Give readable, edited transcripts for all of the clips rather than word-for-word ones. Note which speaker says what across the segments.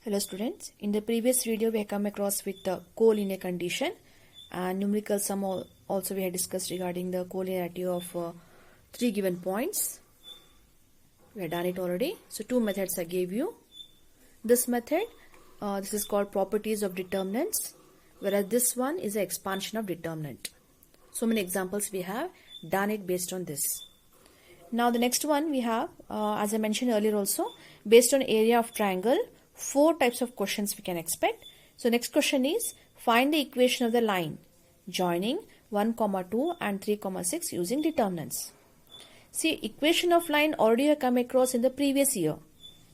Speaker 1: Hello students, in the previous video we have come across with the collinear condition and numerical sum also we had discussed regarding the collinearity of three given points. We had done it already. So two methods I gave you. This method, this is called properties of determinants, whereas this one is the expansion of determinant. So many examples we have done it based on this. Now the next one we have, as I mentioned earlier also, based on area of triangle, 4 types of questions we can expect. So next question is, find the equation of the line joining 1, 2 and 3, 6 using determinants. See, equation of line already have come across in the previous year.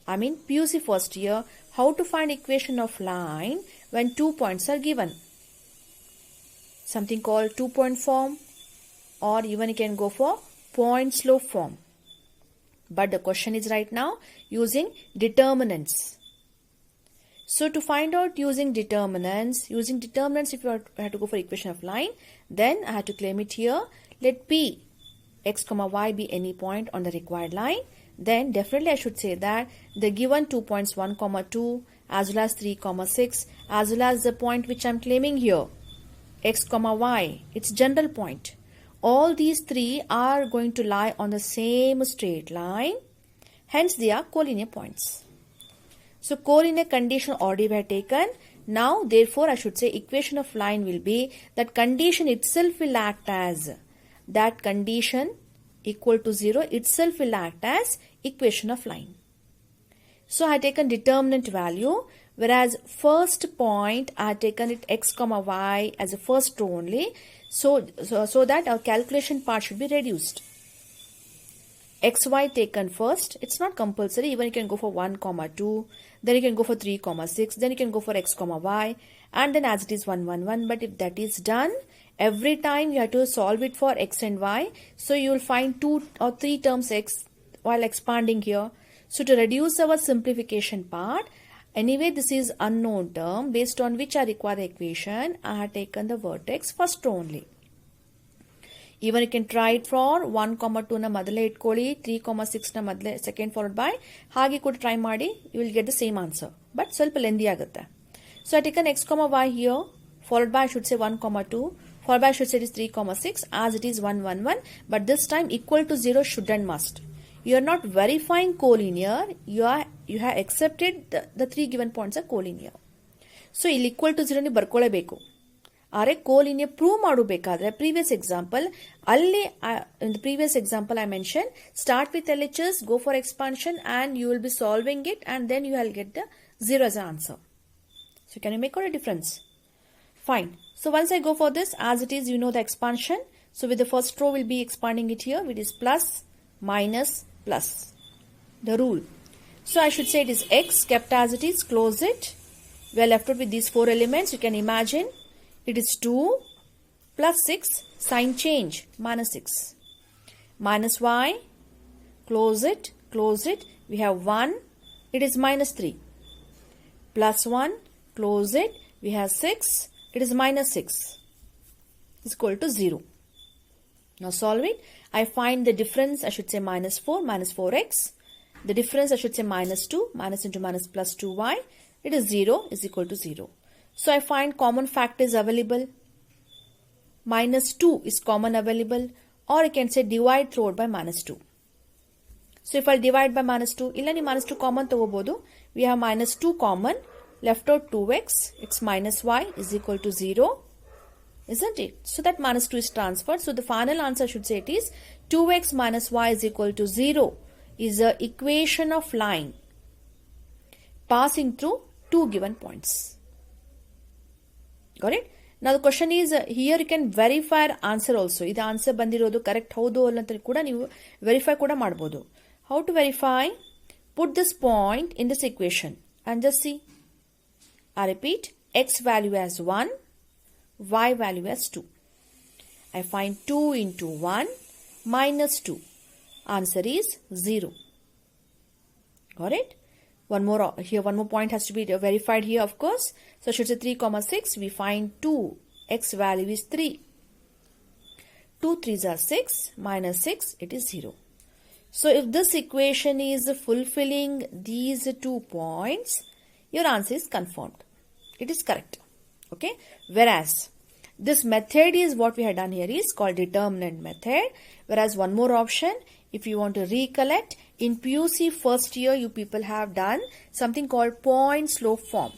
Speaker 1: I mean PUC first year, how to find equation of line when 2 points are given. Something called 2-point form, or even you can go for point slope form. But the question is right now using determinants. So to find out using determinants, if you have to go for equation of line, then I have to claim it here. Let P, x, y be any point on the required line. Then definitely I should say that the given 2 points 1, 2 as well as 3, 6 as well as the point which I am claiming here, x, y, its general point. All these three are going to lie on the same straight line. Hence they are collinear points. So collinear condition already we have taken. Now therefore I should say equation of line will be that condition itself will act as, that condition equal to 0 itself will act as equation of line. So I have taken determinant value, whereas first point I have taken it x, y as a first row only. So that our calculation part should be reduced. XY taken first. It's not compulsory. Even you can go for 1, 2. Then you can go for 3, 6. Then you can go for x, y. And then as it is 1, 1, 1. But if that is done, every time you have to solve it for x and y. So you will find 2 or 3 terms x while expanding here. So to reduce our simplification part, anyway this is unknown term based on which I require the equation. I have taken the vertex first row only. Even you can try it for 1, 2 na madale itkoli, 3, 6 na madale second followed by, hage kuda try ಮಾಡಿ, you will get the same answer. But ಸ್ವಲ್ಪ lengthy ಆಗುತ್ತೆ. So I taken x, y here, followed by I should say 1, 2, followed by I should say it is 3, 6, as it is 1, 1, 1. But this time equal to 0 should and must. You are not verifying collinear, you have accepted the 3 given points are collinear. So ಇಲ್ಲಿ equal to 0 ni ಬರ್ಕೊಳ್ಳೇಬೇಕು. are collinear prove ಮಾಡಬೇಕಾದ್ರೆ previous example ಅಲ್ಲಿ in the previous example I mentioned, start with LHS, go for expansion and you will be solving it and then you will get the 0 as an answer. So can you make out a difference? Fine. So once I go for this, as it is, you know the expansion. So with the first row we'll be expanding it here, which is plus, minus, plus. The rule. So I should say it is x kept as it is, close it. We are left with these 4 elements. You can imagine it is 2 plus 6, sign change, minus 6. Minus y, close it, we have 1, it is minus 3. Plus 1, close it, we have 6, it is minus 6. Is equal to 0. Now solve it. I find the difference, I should say minus 4, minus 4x. The difference, I should say minus 2, minus into minus plus 2y. It is 0, is equal to 0. So I find common factors available. Minus 2 is common available, or you can say divide throughout by minus 2. So if I divide by minus 2, illani minus 2 common ತಗೋಬಹುದು. We have minus 2 common, left out 2x, x minus y is equal to 0. Isn't it? So that minus 2 is transferred. So the final answer should say it is 2x minus y is equal to 0 is the equation of line passing through 2 given points. Got it? Now the question is, here you can verify answer also. This answer bandirodu correct houdu alla anta kuda ನೀವು verify kuda ಮಾಡಬಹುದು. How to verify? Put this point in this equation and just see. I repeat, x value as 1, y value as 2. I find 2 into 1 minus 2. Answer is 0. Got it? One more point has to be verified here, of course. So I should say 3, 6. We find 2. X value is 3. 2 3s are 6. Minus 6. It is 0. So if this equation is fulfilling these 2 points, your answer is confirmed. It is correct. Okay. Whereas this method is what we have done here is called determinant method. Whereas one more option, if you want to recollect, in PUC first year you people have done something called point slope form.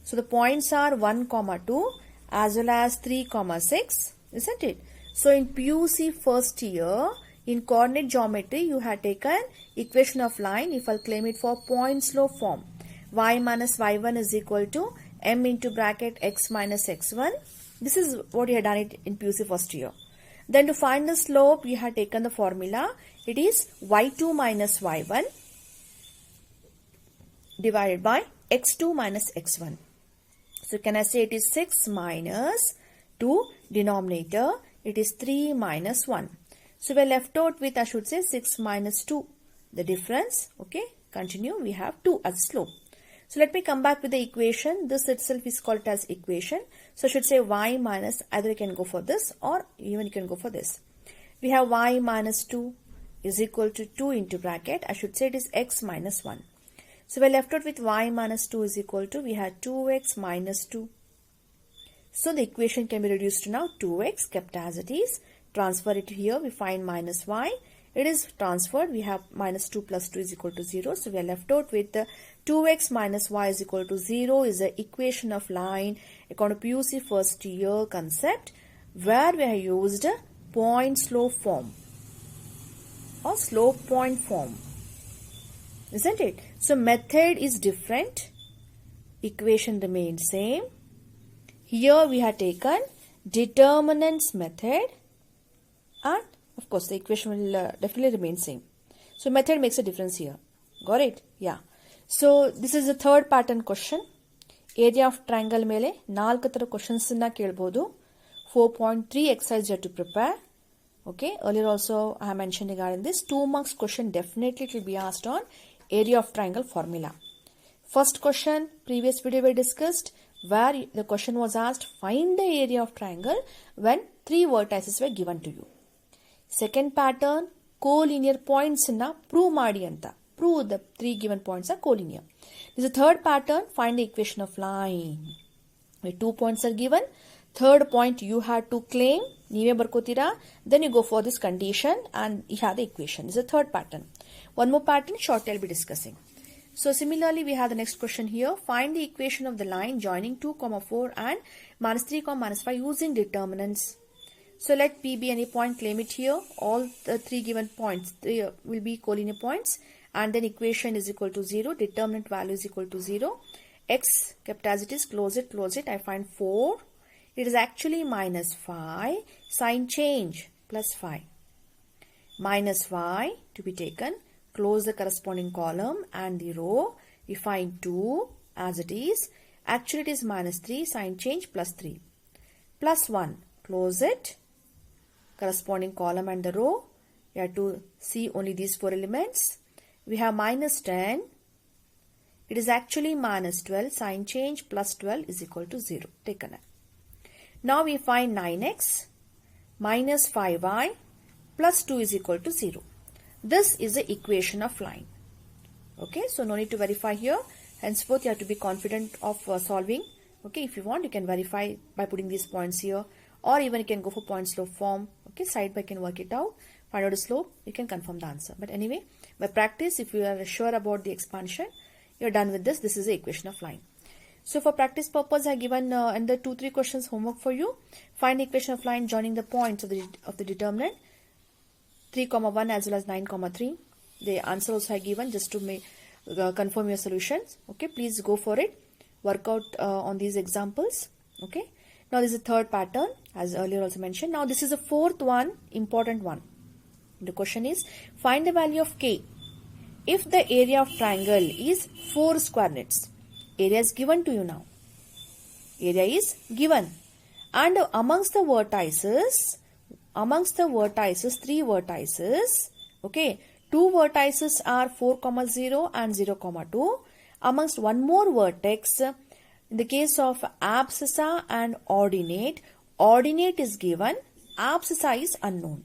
Speaker 1: So the points are 1, 2 as well as 3, 6, isn't it? So in PUC first year, in coordinate geometry, you had taken equation of line, if I'll claim it for point slope form. Y minus y1 is equal to m into bracket x minus x1. This is what you had done it in PUC first year. Then to find the slope, you had taken the formula. It is y2 minus y1 divided by x2 minus x1. So can I say it is 6 minus 2 denominator, it is 3 minus 1. So we are left out with, I should say, 6 minus 2. The difference, okay, continue, we have 2 as slope. So let me come back with the equation. This itself is called as equation. So I should say y minus, either you can go for this or even you can go for this. We have y minus 2 is equal to 2 into bracket. I should say it is x minus 1. So we are left out with y minus 2 is equal to, we had 2x minus 2. So the equation can be reduced to now 2x kept as it is. Transfer it here, we find minus y. It is transferred, we have minus 2 plus 2 is equal to 0. So we are left out with 2x minus y is equal to 0 is the equation of line according to PUC first year concept, where we have used point slope form or slope point form, isn't it? So method is different, equation remains same. Here we have taken determinants method, and of course the equation will definitely remain same. So method makes a difference here. Got it? Yeah. So this is the third pattern question. Area of triangle mele 4 ತರ questions na kelbodu. 4.3 exercise you have to prepare. Okay. Earlier also I have mentioned regarding this 2 marks question, definitely it will be asked on area of triangle formula. First question, previous video we discussed, where the question was asked, find the area of triangle when 3 vertices were given to you. Second pattern, collinear points na prove maadi anta. Prove the 3 given points are collinear. This is the third pattern, find the equation of line. Where 2 points are given. Third point you had to claim, neeve barkotira, then you go for this condition and you have the equation. This is the third pattern. One more pattern shortly I'll be discussing. So similarly we have the next question here. Find the equation of the line joining 2, 4 and minus 3, minus 5 using determinants. So let P be any point, claim it here. All the 3 given points will be collinear points, and then equation is equal to 0. Determinant value is equal to 0. X kept as it is, close it, I find 4. It is actually minus 5. Sign change, plus 5. Minus 5 to be taken. Close the corresponding column and the row. We find 2 as it is. Actually it is minus 3. Sign change, plus 3. Plus 1. Close it. Corresponding column and the row. You have to see only these 4 elements. We have minus 10. It is actually minus 12. Sign change, plus 12 is equal to 0. Taken. Now we find 9x minus 5y plus 2 is equal to 0. This is the equation of line. Okay, so no need to verify here. Henceforth, you have to be confident of solving. Okay, if you want, you can verify by putting these points here, or even you can go for point slope form. Okay, side by can work it out, find out the slope, you can confirm the answer. But anyway, by practice, if you are sure about the expansion, you're done with this. This is the equation of line. So for practice purpose, I have given another 2-3 questions homework for you. Find the equation of line joining the points of the determinant 3, 1 as well as 9, 3. The answer also I have given just to make confirm your solutions. Okay, please go for it. Work out on these examples. Okay. Now this is the third pattern as earlier also mentioned. Now this is the fourth one, important one. The question is, find the value of k if the area of triangle is 4 square units. Area is given to you now. Area is given. And amongst the vertices, 3 vertices, okay, 2 vertices are 4, 0 and 0, 2. Amongst one more vertex, in the case of abscissa and ordinate is given, abscissa is unknown.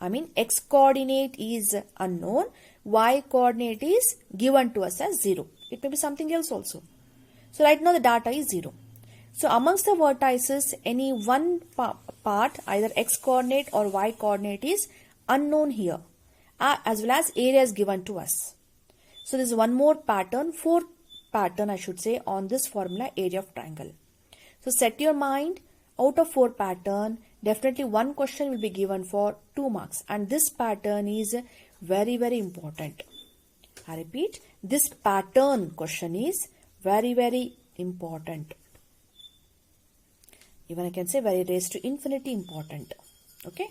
Speaker 1: I mean, x coordinate is unknown, y coordinate is given to us as 0. It may be something else also. So right now the data is 0. So amongst the vertices, any one part, either x coordinate or y coordinate, is unknown here, as well as area is given to us. So there is one more pattern, fourth pattern I should say, on this formula area of triangle. So set your mind, out of 4 pattern, definitely one question will be given for 2 marks, and this pattern is very, very important. I repeat, this pattern question is very, very important. Even I can say very raised to infinity important. Okay.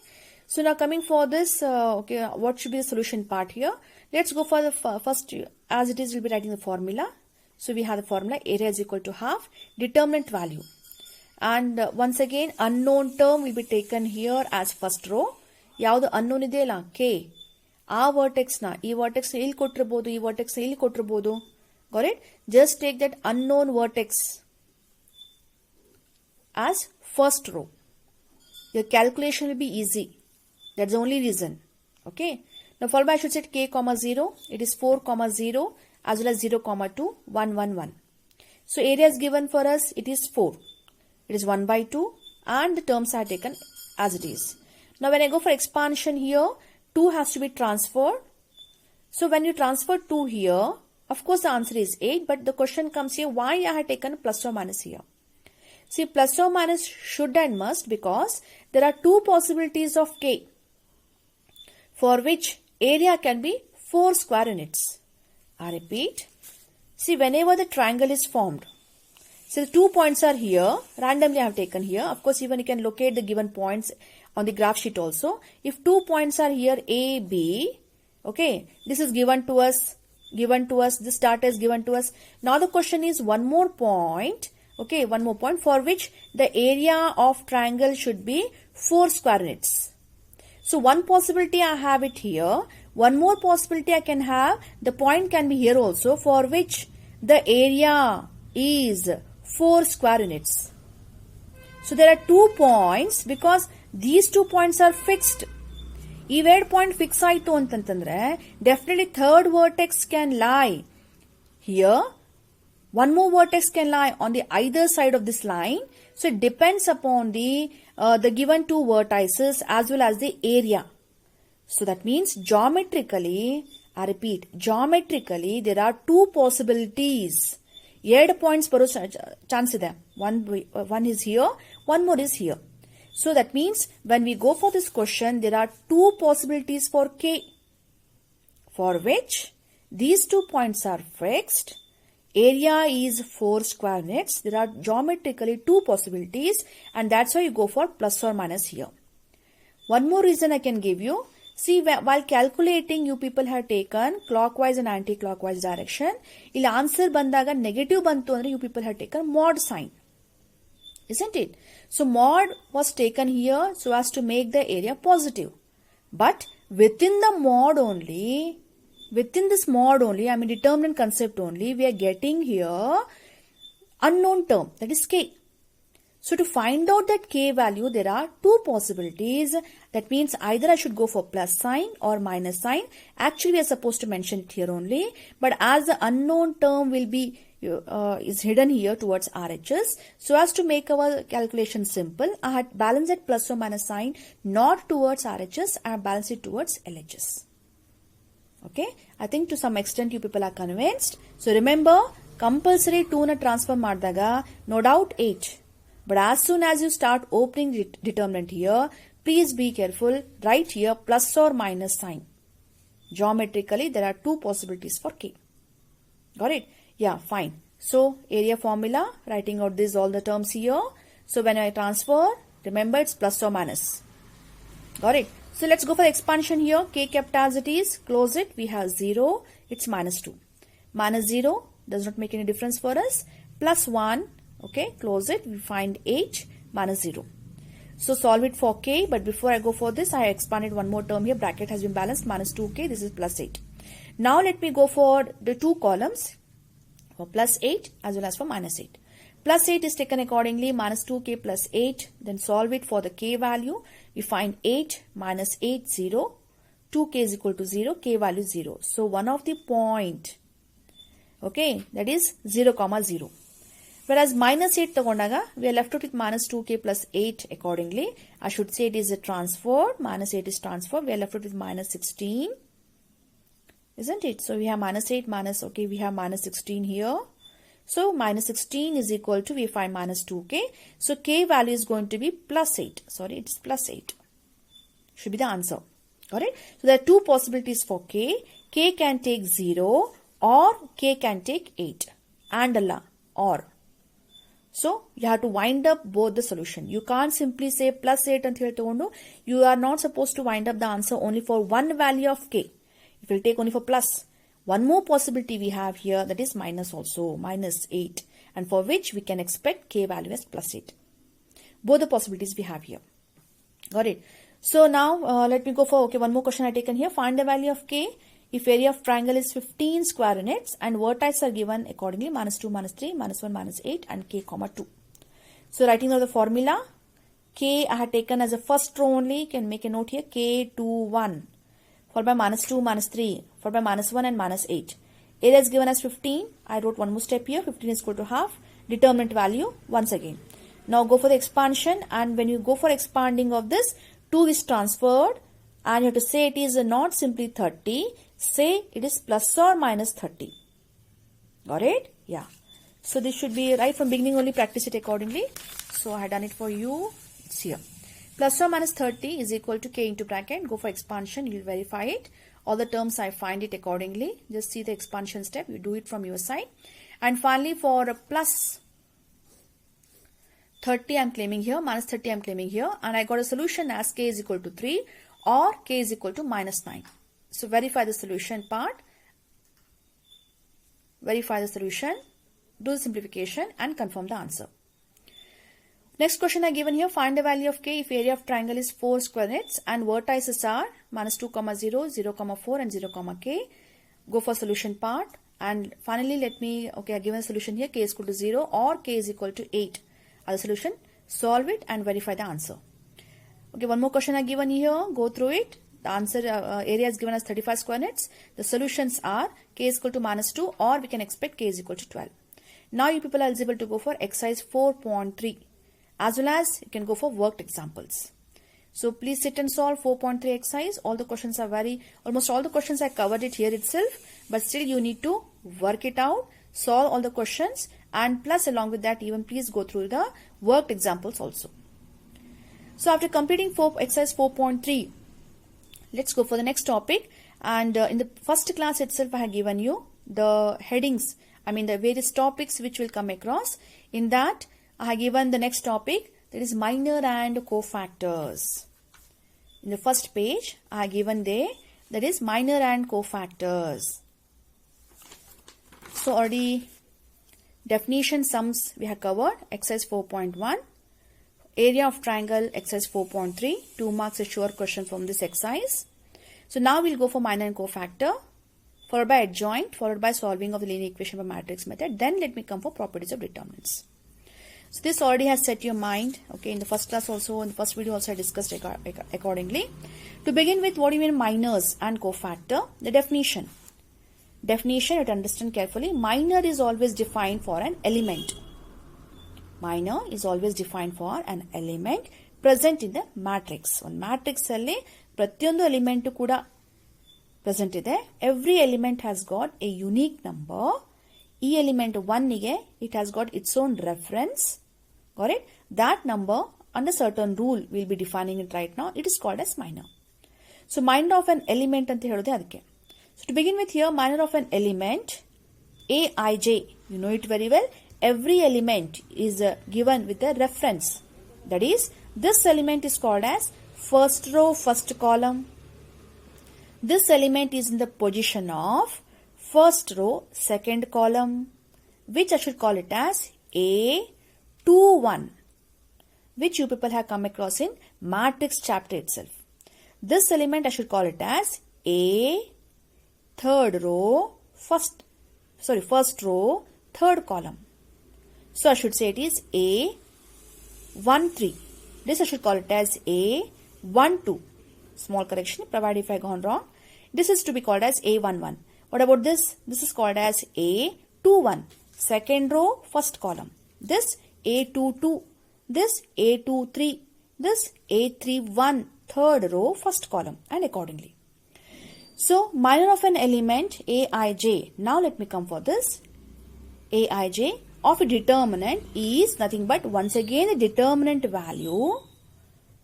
Speaker 1: So now coming for this, okay, what should be the solution part here? Let's go for the first, as it is, we'll be writing the formula. So we have the formula, area is equal to half, determinant value. And once again, unknown term will be taken here as first row. ಯಾವುದು unknown ಇದೆಯಲ್ಲ k, ಆ vertex ನ ಈ vertex ನ ಇಲ್ಲಿ ಕೊಟ್ಟಿರಬಹುದು, ಈ vertex ನ ಇಲ್ಲಿ ಕೊಟ್ಟಿರಬಹುದು. Got it? Just take that unknown vertex as first row. Your calculation will be easy. That's the only reason. Okay. Now followed by I should say k comma 0. It is 4 comma 0 as well as 0 comma 2, 1, 1, 1. So area is given for us. It is 4. It is 1 by 2 and the terms are taken as it is. Now when I go for expansion here, 2 has to be transferred. So when you transfer 2 here, of course the answer is 8, but the question comes here, why I have taken plus or minus here? See, plus or minus should and must, because there are 2 possibilities of k, for which area can be 4 square units. I repeat, see, whenever the triangle is formed, so the 2 points are here, randomly I have taken here. Of course, even you can locate the given points on the graph sheet also. If 2 points are here, A, B, okay, this is given to us, this data is given to us. Now the question is one more point, okay, one more point for which the area of triangle should be 4 square units. So one possibility I have it here, one more possibility I can have, the point can be here also, for which the area is 4 square units. So there are 2 points because these 2 points are fixed. ಈ 2 point fix ಆಯಿತು ಅಂತಂತಂದ್ರೆ definitely third vertex can lie here. One more vertex can lie on the either side of this line. So it depends upon the given 2 vertices as well as the area. So that means geometrically, I repeat, geometrically there are 2 possibilities. 2 points baro chance ide. One is here, one more is here. So that means when we go for this question, there are 2 possibilities for k, for which these 2 points are fixed. Area is 4 square units. There are geometrically 2 possibilities, and that's why you go for plus or minus here. One more reason I can give you. See, while calculating, you people have taken clockwise and anti-clockwise direction. Illa answer bandaga negative bantu andre you people have taken mod sign. Isn't it? So mod was taken here so as to make the area positive. But within the mod only, within this mod only, I mean determinant concept only, we are getting here unknown term, that is k. So to find out that k value, there are 2 possibilities. That means either I should go for plus sign or minus sign. Actually, we are supposed to mention it here only. But as the unknown term will be is hidden here towards RHS, so as to make our calculation simple, I had balanced that plus or minus sign not towards RHS, I have balanced it towards LHS. Okay, I think to some extent you people are convinced. So remember, compulsory 2 na transfer ಮಾಡಿದಾಗ no doubt 8. But as soon as you start opening determinant here, please be careful. Write here plus or minus sign. Geometrically, there are 2 possibilities for k. Got it? Yeah, fine. So area formula, writing out this all the terms here. So when I transfer, remember it's plus or minus. Got it? So let's go for expansion here. K kept as it is. Close it. We have 0. It's minus 2. Minus 0 does not make any difference for us. Plus 1. Okay, close it. We find 8 minus 0. So solve it for k. But before I go for this, I expanded one more term here. Bracket has been balanced. Minus 2k. This is plus 8. Now let me go for the 2 columns. For plus 8 as well as for minus 8. Plus 8 is taken accordingly. Minus 2k plus 8. Then solve it for the k value. We find 8 minus 8, 0. 2k is equal to 0. K value 0. So one of the point, okay, that is 0, 0. Whereas minus 8 tagondaga, we are left out with minus 2k plus 8 accordingly. I should say it is a transferred. Minus 8 is transferred. We are left out with minus 16. Isn't it? So we have minus 8 minus, okay, we have minus 16 here. So minus 16 is equal to, we find minus 2k. So k value is going to be plus 8. Sorry, it's plus 8. Should be the answer. Got it? So there are two possibilities for k. K can take 0 or k can take 8. And Allah, or. So you have to wind up both the solution. You can't simply say plus 8 and you are not supposed to wind up the answer only for one value of k. It will take only for plus. One more possibility we have here, that is minus also, minus 8, and for which we can expect k value as plus 8. Both the possibilities we have here. Got it? So now let me go for, okay, one more question I taken here. Find the value of k if area of triangle is 15 square units and vertices are given accordingly minus 2, minus 3, minus 1, minus 8 and k comma 2. So writing down the formula, k I had taken as a first row only. You can make a note here, k 2, 1. Followed by minus 2, minus 3, followed by minus 1 and minus 8. Area is given as 15. I wrote one more step here. 15 is equal to half. Determinant value once again. Now go for the expansion, and when you go for expanding of this, 2 is transferred and you have to say it is not simply 30. Say it is plus or minus 30. Got it? Yeah. So this should be right from beginning only, practice it accordingly. So I have done it for you. It's here. Plus or minus 30 is equal to k into bracket. Go for expansion. You will verify it. All the terms I find it accordingly. Just see the expansion step. You do it from your side. And finally for a plus 30 I am claiming here. Minus 30 I am claiming here. And I got a solution as k is equal to 3 or k is equal to minus 9. So verify the solution part. Verify the solution. Do the simplification and confirm the answer. Next question I given here, find the value of k if area of triangle is 4 square units and vertices are minus 2, 0, 0, 4 and 0, k. Go for solution part, and finally let me, okay, I given a solution here, k is equal to 0 or k is equal to 8 as a solution. Solve it and verify the answer. Okay, one more question I given here, go through it. The answer area is given as 35 square units. The solutions are k is equal to minus 2 or we can expect k is equal to 12. Now you people are eligible to go for exercise 4.3. as well as you can go for worked examples. So please sit and solve 4.3 exercise. All the questions are almost all the questions I covered it here itself, but still you need to work it out, solve all the questions, and plus along with that even please go through the worked examples also. So after completing exercise 4.3, let's go for the next topic. And in the first class itself I had given you the headings, the various topics which will come across. In that I have given the next topic, that is minor and cofactors. In the first page, I have given there, that is minor and cofactors. So already definition sums we have covered, exercise 4.1. Area of triangle, exercise 4.3. 2 marks a sure question from this exercise. So now we'll go for minor and cofactor, followed by adjoint, followed by solving of the linear equation by matrix method. Then let me come for properties of determinants. So this already has set your mind. Okay, in the first class also, in the first video also I discussed accordingly. To begin with, what do you mean minors and cofactor? The definition. Definition, you have to understand carefully. Minor is always defined for an element. Minor is always defined for an element present in the matrix. One matrix alli pratyondu element kuda present ide. Every element has got a unique number. E element 1 ige, it has got its own reference. Got it? That number under certain rule, we'll be defining it right now. It is called as minor. So minor of an element ante helude adike. So to begin with here, minor of an element, Aij, you know it very well. Every element is given with a reference. That is, this element is called as first row, first column. This element is in the position of first row, second column, which I should call it as A21, which you people have come across in matrix chapter itself. This element I should call it as A, third row, first row, third column. So I should say it is A13. This I should call it as A12. Small correction, provided if I gone wrong. This is to be called as A11. What about this? This is called as A21. Second row, first column. this A22, this A23, this A31, third row, first column, and accordingly. So minor of an element Aij. Now let me come for this. Aij of a determinant is nothing but once again a determinant value.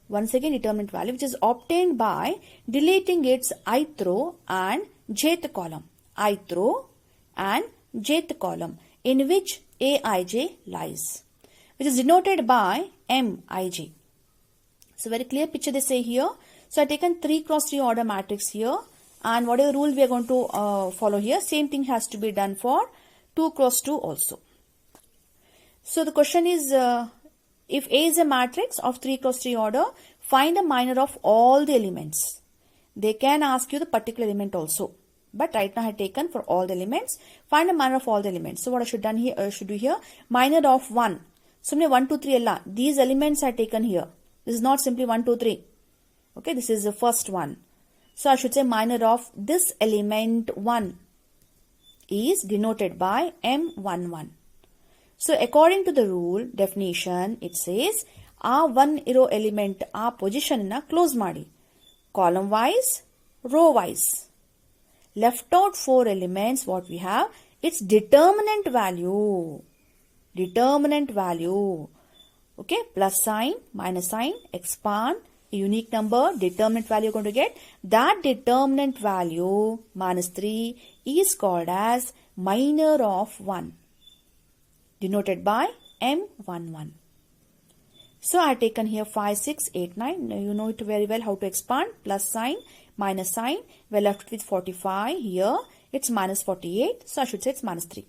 Speaker 1: Once again determinant value which is obtained by deleting its ith row and jth column. Ith row and jth column in which Aij lies, which is denoted by Mij. So very clear picture they say here. So I taken 3 cross 3 order matrix here, and whatever rule we are going to follow here, same thing has to be done for 2 cross 2 also. So the question is, if A is a matrix of 3 cross 3 order, find a minor of all the elements. They can ask you the particular element also, but right now I have taken for all the elements. Find a minor of all the elements. So what I should done here? Should do here minor of 1. So 1, 2, 3 alla. These elements are taken here. This is not simply 1, 2, 3. Okay, this is the first one. So I should say minor of this element 1 is denoted by M11. So according to the rule definition, it says one row element position na close madi, column wise, row wise. Left out 4 elements, what we have, it's determinant value. Determinant value. Okay, plus sign, minus sign, expand, unique number, determinant value you're going to get. That determinant value, minus 3, is called as minor of 1. Denoted by M11. So I have taken here 5, 6, 8, 9. Now you know it very well how to expand. Plus sign, minus sign. We're left with 45. Here it's minus 48. So I should say it's minus 3.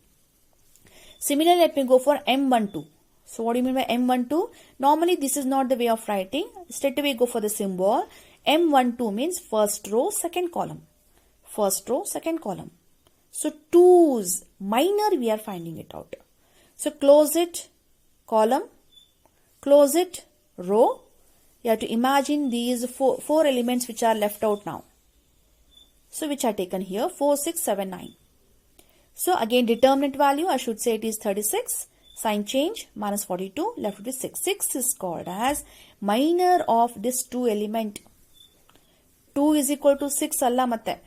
Speaker 1: Similarly, let me go for M12. So what do you mean by M12? Normally this is not the way of writing. Straight away go for the symbol. M12 means first row, second column. First row, second column. So 2's minor we are finding it out. So close it column, close it row. You have to imagine these four elements which are left out now. So which are taken here 4, 6, 7, 9. So again determinant value I should say it is 36. Sign change minus 42 left with 6. 6 is called as minor of this 2 element. 2 is equal to 6 alla matte.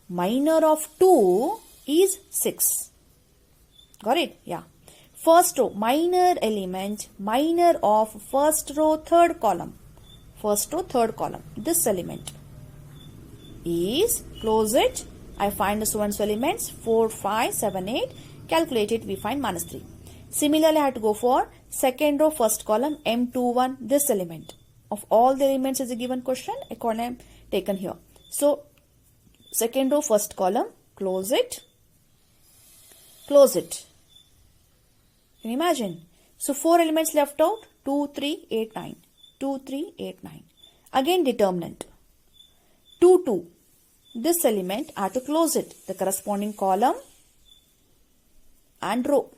Speaker 1: Minor of 2 is 6. Got it? Yeah. First row, minor element, minor of first row, third column. First row, third column. This element is, close it. I find the so-and-so elements, 4, 5, 7, 8. Calculate it, we find minus 3. Similarly, I have to go for second row, first column, M21, this element. Of all the elements is a given question, a column taken here. So, second row, first column, close it. Close it. Can you imagine? So 4 elements left out, 2, 3, 8, 9. 2, 3, 8, 9. Again determinant. 2, 2. This element, I have to close it. The corresponding column and row.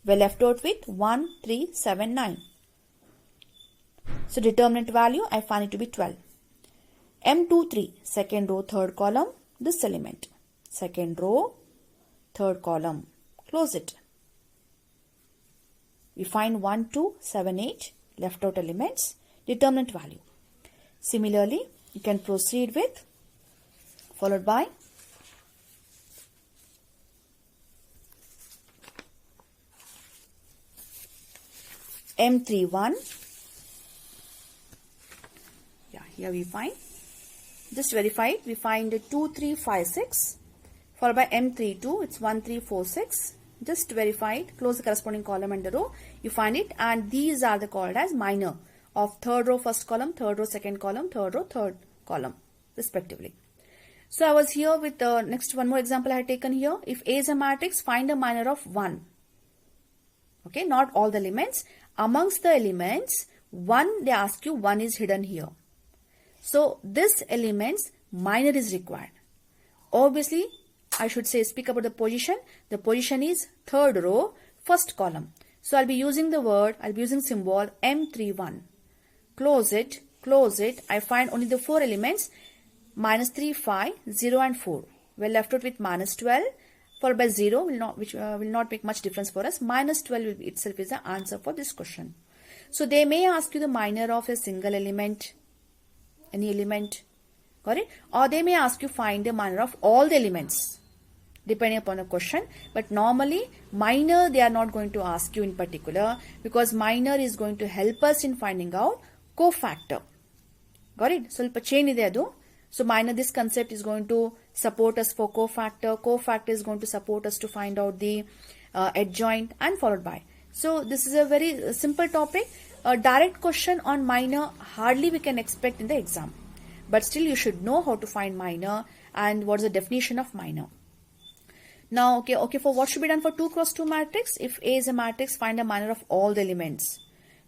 Speaker 1: We are left out with 1, 3, 7, 9. So determinant value, I find it to be 12. M23, second row, third column, this element. Second row, third column. Close it. We find 1, 2, 7, 8 left out elements, determinant value. Similarly, you can proceed with followed by M31. Yeah, here we find, just verify it, we find 2, 3, 5, 6 followed by M32, it's 1, 3, 4, 6. Just verify it, close the corresponding column and the row, you find it, and these are the called as minor of third row first column, third row second column, third row third column respectively. So I was here with the next one more example I had taken here. If A is a matrix, find a minor of 1. Okay, not all the elements. Amongst the elements, 1 they ask you 1 is hidden here. So this element's minor is required. Obviously, I should say speak about the position. The position is third row, first column. So I'll be using the word, I'll be using symbol M31. Close it, close it. I find only the 4 elements, minus 3, 5, 0 and 4. We're left out with minus 12 followed by 0 will not make much difference for us. Minus 12 itself is the answer for this question. So they may ask you the minor of a single element, any element, got it? Or they may ask you find the minor of all the elements, depending upon the question. But normally minor they are not going to ask you in particular, because minor is going to help us in finding out cofactor. Got it? ಸ್ವಲ್ಪ chain ಇದೆ ಅದು. So minor, this concept is going to support us for cofactor. Cofactor is going to support us to find out the adjoint, and followed by. So this is a very simple topic. A direct question on minor hardly we can expect in the exam. But still you should know how to find minor and what is the definition of minor. Now, okay, for what should be done for 2 cross 2 matrix? If A is a matrix, find a minor of all the elements.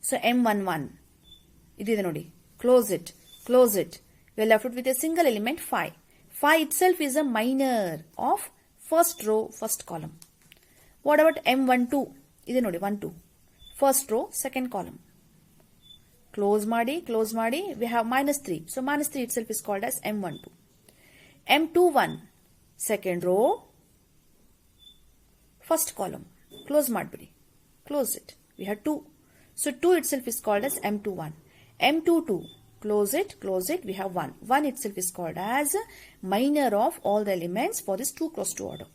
Speaker 1: So M11. Idide nodi. Close it. Close it. We are left with a single element 5. 5 itself is a minor of first row, first column. What about M12? Idide nodi, 1, 2. First row, second column. Close madi, we have minus 3. So minus 3 itself is called as M12. M21, second row, first column. Close madbidi. Close it. We have 2. So 2 itself is called as M21. M22, close it, we have 1. 1 itself is called as minor of all the elements for this 2 cross 2 order.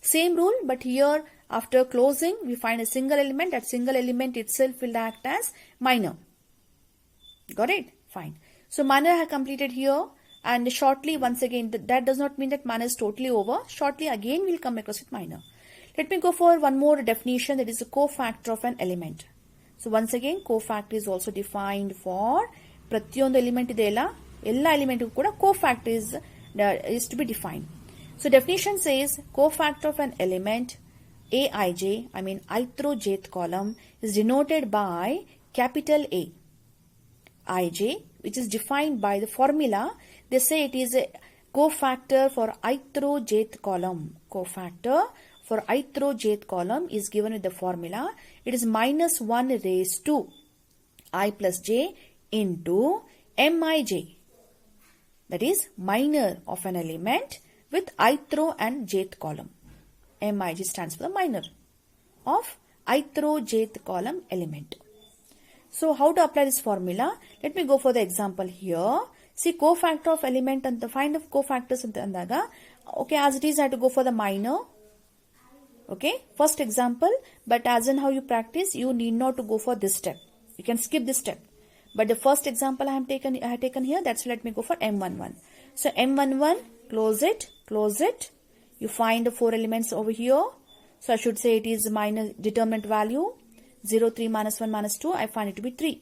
Speaker 1: Same rule, but here after closing we find a single element. That single element itself will act as minor. Got it? Fine. So minor I have completed here, and shortly once again that does not mean that minor is totally over. Shortly again we will come across with minor. Let me go for one more definition, that is a cofactor of an element. So once again cofactor is also defined for pratyondu element idella, ella element kuda cofactor is to be defined. So definition says cofactor of an element Aij, I mean ith row jth column, is denoted by capital A. Ij, which is defined by the formula, they say it is a cofactor for ith row jth column. Cofactor for ith row jth column is given with the formula. It is minus 1 raised to I plus j into mij. That is minor of an element with ith row and jth column. Mij stands for the minor of ith row jth column element. So how to apply this formula? Let me go for the example here. See, cofactor of element and the find of cofactors andaga. Okay, as it is I have to go for the minor. Okay, first example, but as in how you practice, you need not to go for this step. You can skip this step. But the first example I have taken here, that's let me go for M11. So M11, close it. You find the 4 elements over here. So I should say it is minus determinant value 0, 3, minus 1, minus 2. I find it to be 3.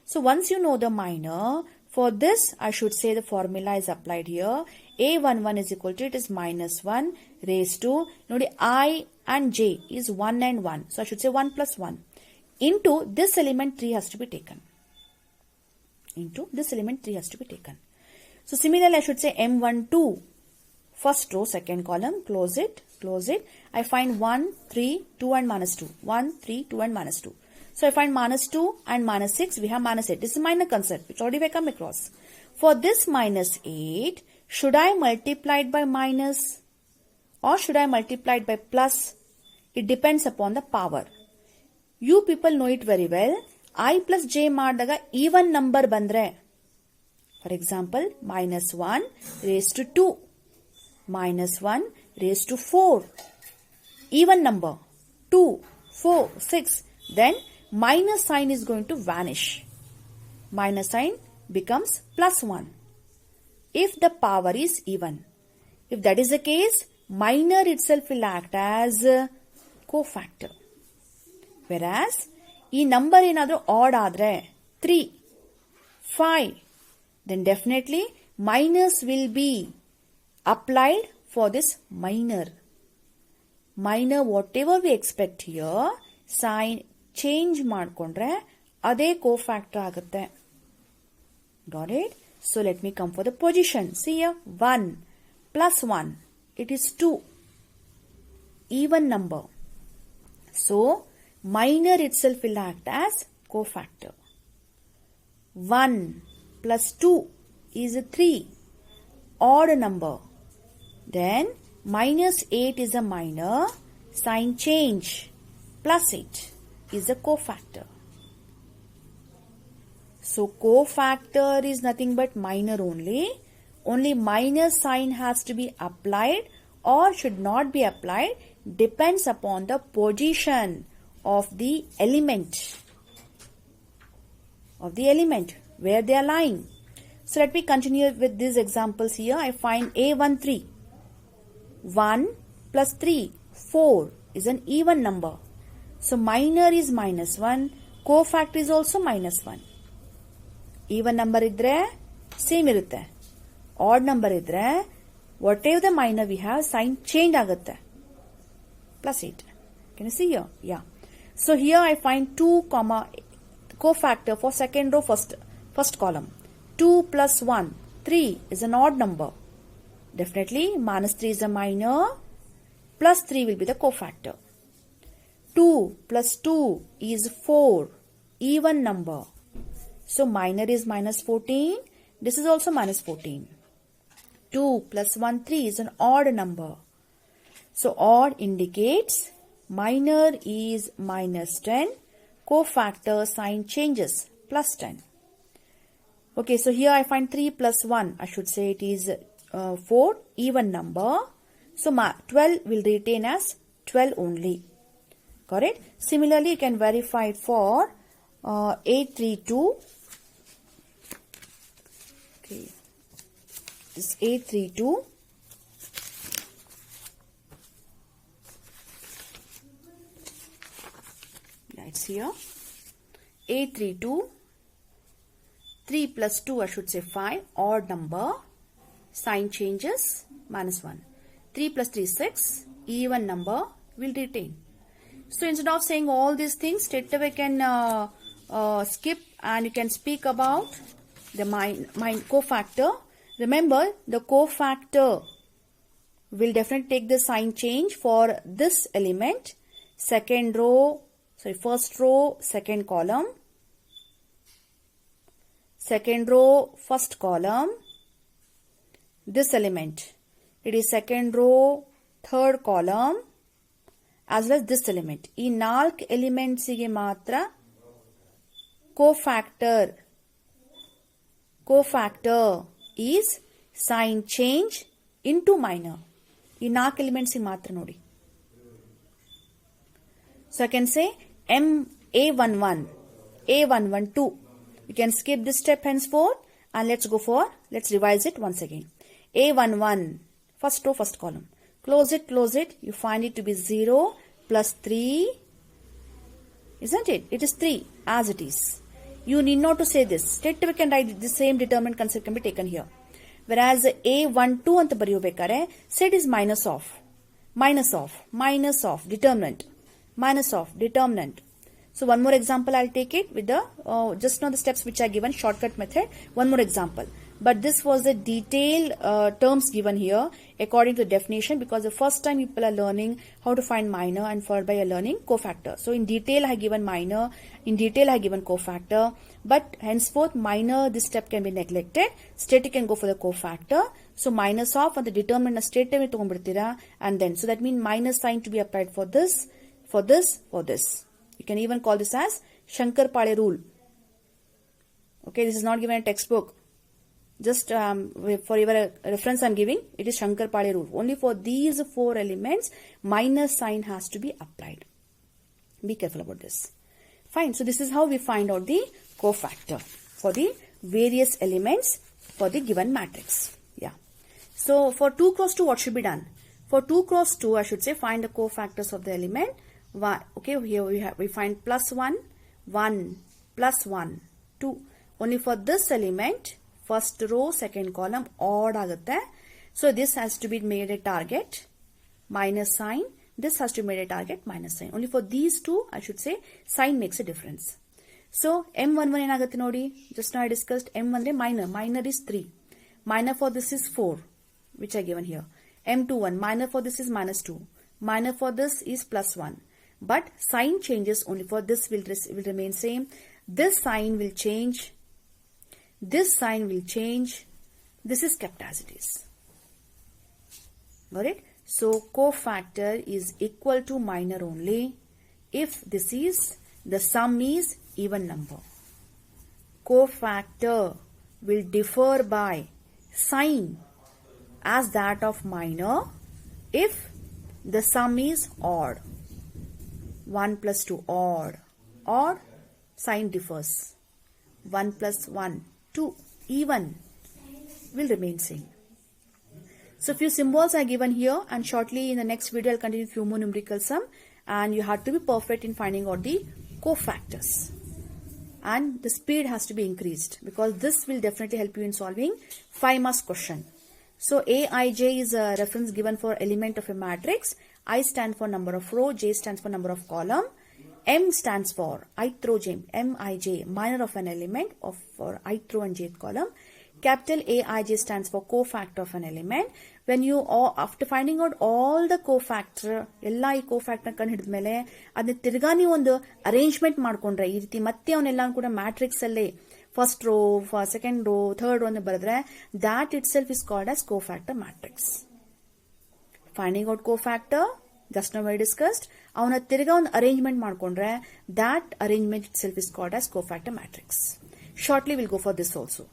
Speaker 1: So once you know the minor, for this I should say the formula is applied here. A11 is equal to, it is minus 1 raised to, nodi I and j is 1 and 1. So I should say 1 plus 1 into this element 3 has to be taken. So similarly I should say M12, first row, second column, close it. I find 1, 3, 2 and minus 2. 1, 3, 2 and minus 2. So I find minus 2 and minus 6, we have minus 8. This is minor concept, which already we come across. For this minus 8, should I multiply it by minus or should I multiply it by plus? It depends upon the power. You people know it very well. I plus j ಮಾಡಿದಾಗ even number ಬಂದ್ರೆ, for example, minus 1 raised to 2, minus 1 raised to 4, even number 2, 4, 6, then minus sign is going to vanish. Minus sign becomes plus 1 if the power is even. If that is the case, minor itself will act as cofactor. Whereas ಈ number ಏನಾದರೂ add ಆದ್ರೆ 3, 5, then definitely minus will be applied for this minor. Minor, whatever we expect here, sign change ಮಾಡ್ಕೊಂಡ್ರೆ ಅದೇ cofactor ಆಗುತ್ತೆ. Got it? So let me come for the position. See here, 1 plus 1, it is 2. Even number. So minor itself will act as cofactor. 1 plus 2 is a 3, odd number. Then minus 8 is a minor, sign change, plus 8 is a cofactor. So cofactor is nothing but minor only. Only minus sign has to be applied or should not be applied, depends upon the position of the element. Where they are lying. So let me continue with these examples here. I find A13. 1 plus 3, 4 is an even number. So minor is minus 1. Cofactor is also minus 1. Even number idre same irutte. Odd number idre whatever the minor we have, sign change agutte. Plus 8. Can you see here? Yeah. So here I find 2 comma cofactor for second row first column. 2 plus 1, 3 is an odd number. Definitely minus 3 is a minor, plus 3 will be the cofactor. 2 plus 2 is 4, even number. So minor is minus 14, this is also minus 14. 2 plus 1, 3 is an odd number. So odd indicates minor is minus 10, cofactor sign changes, plus 10. Okay, so here I find 3 plus 1, I should say it is 4, even number. So 12 will retain as 12 only. Got it? Similarly, you can verify it for 832. Okay, this 832. Yeah, it's here. 832. 3 plus 2, I should say 5, odd number. Sign changes, minus 1. 3 plus 3 is 6, even number will retain. So instead of saying all these things, straight away can skip and you can speak about the cofactor. Remember, the cofactor will definitely take the sign change for this element. First row, second column. Second row, first column. This element, it is second row, third column, as well as this element. ಈ 4 elements ಗೆ ಮಾತ್ರ cofactor is sign change into minor. ಈ 4 elements ಗೆ ಮಾತ್ರ ನೋಡಿ. So I can say A11, A112. You can skip this step henceforth and let's revise it once again. A11, first row, first column. Close it. You find it to be 0 plus 3. Isn't it? It is 3 as it is. You need not to say this. Straight away can write the same determinant concept can be taken here. Whereas A12 anta bariyobekare, say it is minus of, determinant, determinant. So one more example I'll take it with the, just now the steps which are given, shortcut method. One more example. But this was the detailed terms given here according to the definition, because the first time people are learning how to find minor and followed by a learning cofactor. So in detail I have given minor, in detail I have given cofactor, but henceforth minor, this step can be neglected. Straight you can go for the cofactor. So minus of and the determinant straight away and then, so that means minus sign to be applied for this, for this, for this. You can even call this as Shankar-Pale rule. Okay, this is not given in a textbook. Just for your reference I am giving, it is Shankar-Pale rule. Only for these 4 elements, minus sign has to be applied. Be careful about this. Fine. So this is how we find out the cofactor for the various elements for the given matrix. Yeah. So for 2 cross 2, what should be done? For 2 cross 2, I should say find the cofactors of the element. Okay, here we find plus 1, 1, plus 1, 2. Only for this element, first row, second column, odd agutte. So this has to be made a target, minus sign. This has to be made a target, minus sign. Only for these two, I should say, sign makes a difference. So M11 enagutte nodi. Just now I discussed M1 minor. Minor is 3. Minor for this is 4, which I given here. M21, minor for this is minus 2. Minor for this is plus 1. But sign changes, only for this will remain same. This sign will change. This sign will change. This is kept as it is. Got it? So cofactor is equal to minor only if the sum is even number. Cofactor will differ by sign as that of minor if the sum is odd. 1 plus 2 odd. Odd, sign differs. 1 plus 1, 2 even will remain same. So few symbols are given here, and shortly in the next video I'll continue few more numerical sum, and you have to be perfect in finding out the cofactors. And the speed has to be increased because this will definitely help you in solving 5 marks question. So Aij is a reference given for element of a matrix. I stands for number of row, J stands for number of column, M stands for ith row, Mij, minor of an element of for ith row and jth column. Capital Aij stands for cofactor of an element. When you, after finding out all the cofactor, ella ee cofactor kan hididmele adne tirga ನೀವು ಒಂದು arrangement ಮಾಡ್ಕೊಂಡ್ರೆ ಈ ರೀತಿ ಮತ್ತೆ ಅವನ್ನೆಲ್ಲ ಕೂಡ matrix ಅಲ್ಲೇ first row, second row, third row ಅಂತ ಬರೆದ್ರೆ that itself is called as cofactor matrix. Finding out cofactor, just now we discussed, ಅವನ ತಿರ್ಗಾ ಒಂದು ಅರೇಂಜ್ಮೆಂಟ್ ಮಾಡ್ಕೊಂಡ್ರೆ that arrangement itself is called as cofactor matrix. Shortly we'll go for this also.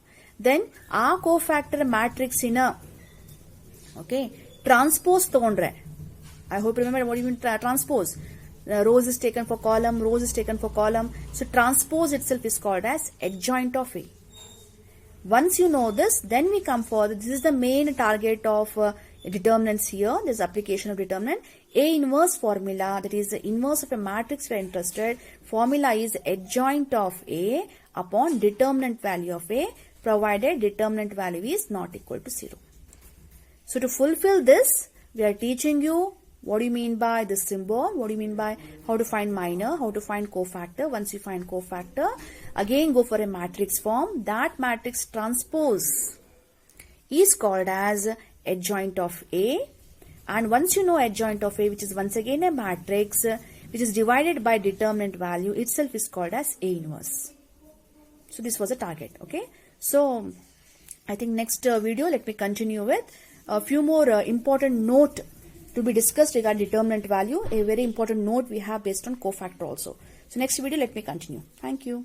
Speaker 1: Then ಆ cofactor matrix in a transpose ತಗೊಂಡ್ರೆ, I hope you remember what you mean transpose. Rows is taken for column, rows is taken for column. So transpose itself is called as adjoint of A. Once you know this, then we come for this is the main target of determinants here. This application of determinant. A inverse formula, that is the inverse of a matrix we are interested. Formula is adjoint of A upon determinant value of A, provided determinant value is not equal to 0. So to fulfill this, we are teaching you what do you mean by this symbol, what do you mean by how to find minor, how to find cofactor. Once you find cofactor, again go for a matrix form. That matrix transpose is called as adjoint of A. And once you know adjoint of A, which is once again a matrix which is divided by determinant value, itself is called as A inverse. So this was a target. Okay. So I think next video, let me continue with a few more important note to be discussed regarding determinant value. A very important note we have based on cofactor also. So next video, let me continue. Thank you.